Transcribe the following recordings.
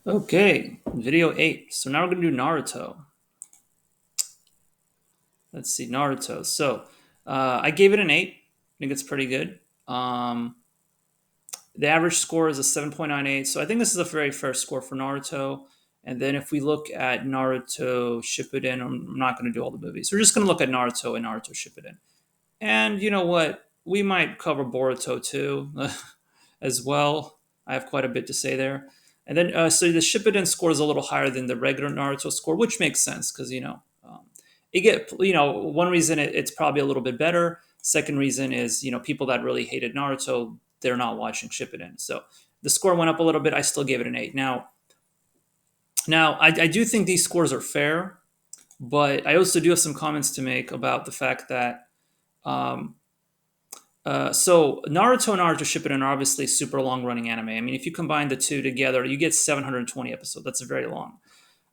Okay, video 8. So now we're going to do Naruto. Let's see, Naruto. I gave it an 8. I think it's pretty good. Um, the average score is a 7.98. So I think this is a very fair score for Naruto. And then if we look at Naruto Shippuden, I'm not going to do all the movies. We're just going to look at Naruto and Naruto Shippuden. And you know what? We might cover Boruto too, as well. I have quite a bit to say there. And then, so the Shippuden score is a little higher than the regular Naruto score, which makes sense because one reason it's probably a little bit better. Second reason is people that really hated Naruto, they're not watching Shippuden, so the score went up a little bit. I still gave it an 8. Now I do think these scores are fair, but I also do have some comments to make about the fact that um, so Naruto and Naruto Shippuden are obviously super long running anime. I mean, if you combine the two together, you get 720 episodes. That's very long.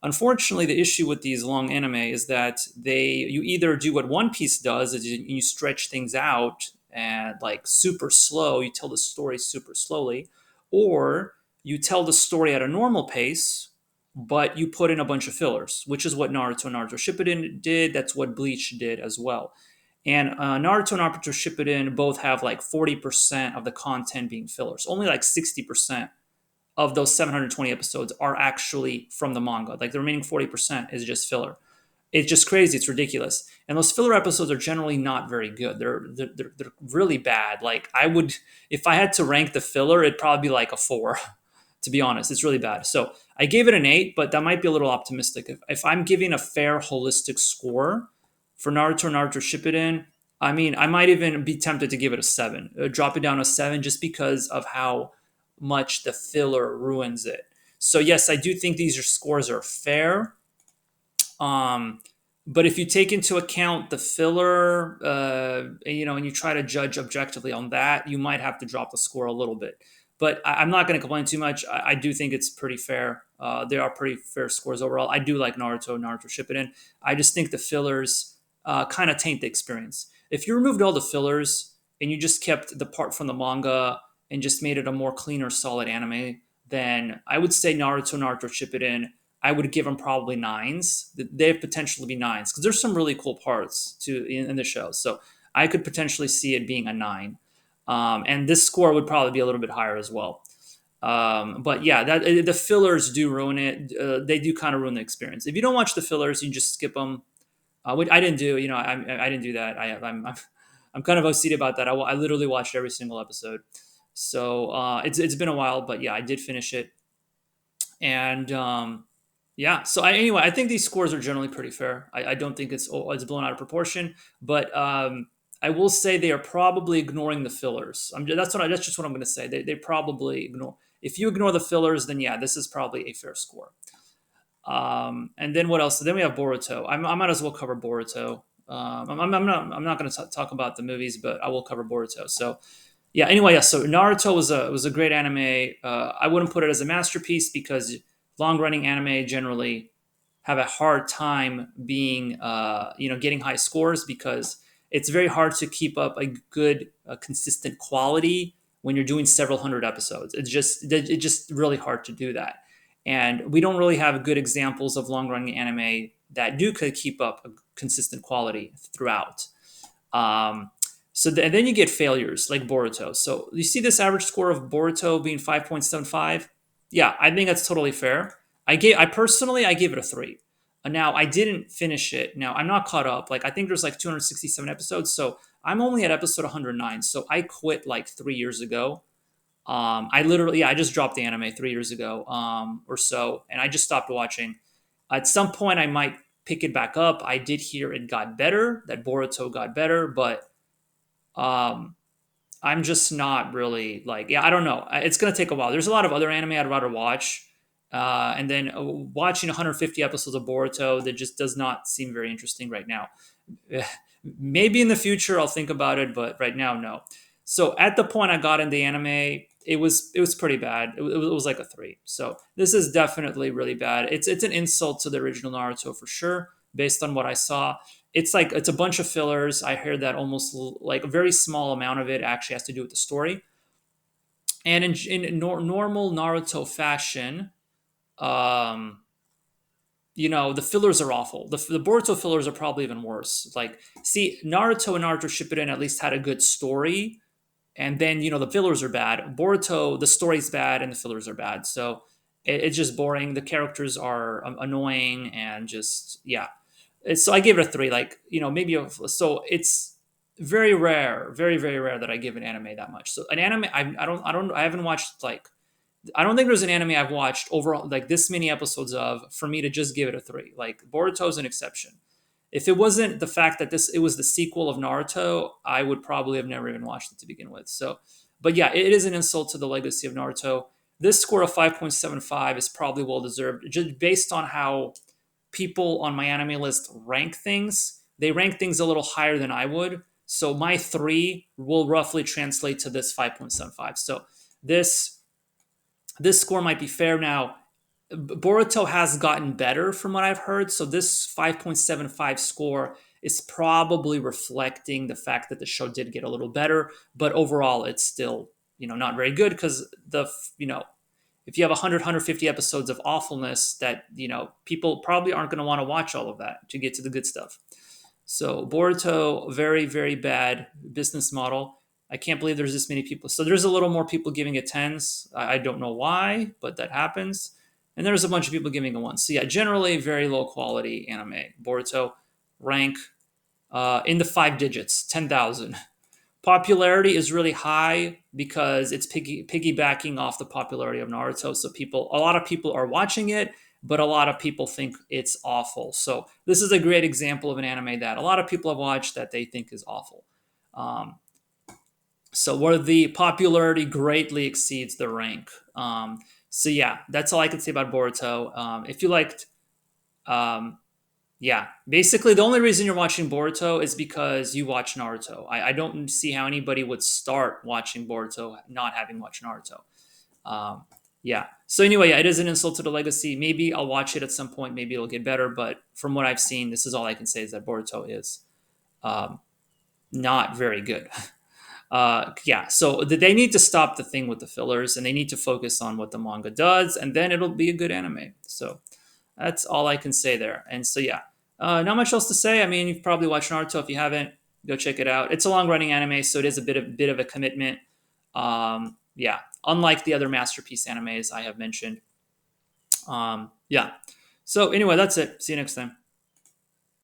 Unfortunately, the issue with these long anime is that you either do what One Piece does, is you stretch things out and like super slow, you tell the story super slowly, or you tell the story at a normal pace, but you put in a bunch of fillers, which is what Naruto and Naruto Shippuden did. That's what Bleach did as well. And Naruto and Naruto Shippuden both have like 40% of the content being fillers, only like 60% of those 720 episodes are actually from the manga. Like the remaining 40% is just filler. It's just crazy. It's ridiculous. And those filler episodes are generally not very good. They're really bad. Like I would, if I had to rank the filler, it'd probably be like a 4. To be honest, it's really bad. So I gave it an 8, but that might be a little optimistic. If I'm giving a fair, holistic score for Naruto and Naruto Shippuden, I mean, I might even be tempted to give it a 7, drop it down a 7, just because of how much the filler ruins it. So yes, I do think these scores are fair. Um, but if you take into account the filler, and you try to judge objectively on that, you might have to drop the score a little bit. But I'm not going to complain too much. I do think it's pretty fair. There are pretty fair scores overall. I do like Naruto, Naruto Shippuden. I just think the fillers kind of taint the experience. If you removed all the fillers and you just kept the part from the manga and just made it a more cleaner, solid anime, then I would say Naruto, Naruto Shippuden, I would give them probably nines. They have potential to be nines because there's some really cool parts in the show. So I could potentially see it being a 9. And this score would probably be a little bit higher as well. But yeah, the fillers do ruin it. They do kind of ruin the experience. If you don't watch the fillers, you just skip them. Which I didn't do. I didn't do that. I'm kind of OCD about that. I literally watched every single episode. So it's been a while, but yeah, I did finish it. And yeah, so anyway, I think these scores are generally pretty fair. I don't think it's blown out of proportion, but I will say they are probably ignoring the fillers. That's just what I'm going to say. They probably ignore. If you ignore the fillers, then yeah, this is probably a fair score. And then what else? Then we have Boruto. I might as well cover Boruto. I'm not going to talk about the movies, but I will cover Boruto. So yeah. Anyway, yeah. So Naruto was a great anime. I wouldn't put it as a masterpiece because long running anime generally have a hard time being getting high scores because it's very hard to keep up a good consistent quality when you're doing several hundred episodes. It's just really hard to do that, and we don't really have good examples of long running anime that could keep up a consistent quality throughout. Um, and then you get failures like Boruto. So you see this average score of Boruto being 5.75. Yeah, I think that's totally fair. I gave it a 3. Now I didn't finish it. Now I'm not caught up. Like I think there's like 267 episodes, so I'm only at episode 109. So I quit like 3 years ago. I just dropped the anime 3 years ago, or so, and I just stopped watching. At some point, I might pick it back up. I did hear it got better, that Boruto got better, but um, I'm just not really like, yeah, I don't know. It's gonna take a while. There's a lot of other anime I'd rather watch, and then watching 150 episodes of Boruto that just does not seem very interesting right now. Maybe in the future I'll think about it, but right now, no. So at the point I got in the anime, it was pretty bad. It was like a 3. So this is definitely really bad. It's an insult to the original Naruto for sure, based on what I saw. It's a bunch of fillers. I heard that almost like a very small amount of it actually has to do with the story. And in normal Naruto fashion, Um, the fillers are awful. The Boruto fillers are probably even worse. Like, see, Naruto and Naruto Shippuden at least had a good story, and then the fillers are bad. Boruto, the story's bad and the fillers are bad, so it's just boring. The characters are annoying and just yeah. So I give it a three. Like maybe so it's very rare, very very rare that I give an anime that much. So an anime, I haven't watched like I don't think there's an anime I've watched overall like this many episodes of for me to just give it a three. Like Boruto's an exception. If it wasn't the fact that it was the sequel of Naruto, I would probably have never even watched it to begin with. So, but yeah, it is an insult to the legacy of Naruto. This score of 5.75 is probably well deserved, just based on how people on my anime list rank things. They rank things a little higher than I would. So my three will roughly translate to this 5.75. So this this score might be fair now. Boruto has gotten better from what I've heard. So this 5.75 score is probably reflecting the fact that the show did get a little better, but overall it's still, not very good because if you have 100 episodes of awfulness that, people probably aren't going to want to watch all of that to get to the good stuff. So Boruto, very, very bad business model. I can't believe there's this many people. So there's a little more people giving it tens. I don't know why, but that happens. And there's a bunch of people giving it ones. So yeah, generally very low quality anime. Boruto rank in the five digits, 10,000. Popularity is really high because it's piggybacking off the popularity of Naruto. So a lot of people are watching it, but a lot of people think it's awful. So this is a great example of an anime that a lot of people have watched that they think is awful. Um, so where the popularity greatly exceeds the rank. So yeah, that's all I can say about Boruto. If you liked um, yeah, basically the only reason you're watching Boruto is because you watch Naruto. I don't see how anybody would start watching Boruto not having watched Naruto. Um, yeah. So anyway, yeah, it is an insult to the legacy. Maybe I'll watch it at some point. Maybe it'll get better. But from what I've seen, this is all I can say is that Boruto is um, not very good. Yeah. So they need to stop the thing with the fillers, and they need to focus on what the manga does, and then it'll be a good anime. So that's all I can say there. And so yeah, not much else to say. I mean, you've probably watched Naruto. If you haven't, go check it out. It's a long running anime, so it is a bit of a commitment. Yeah, unlike the other masterpiece animes I have mentioned. Yeah. So anyway, that's it. See you next time.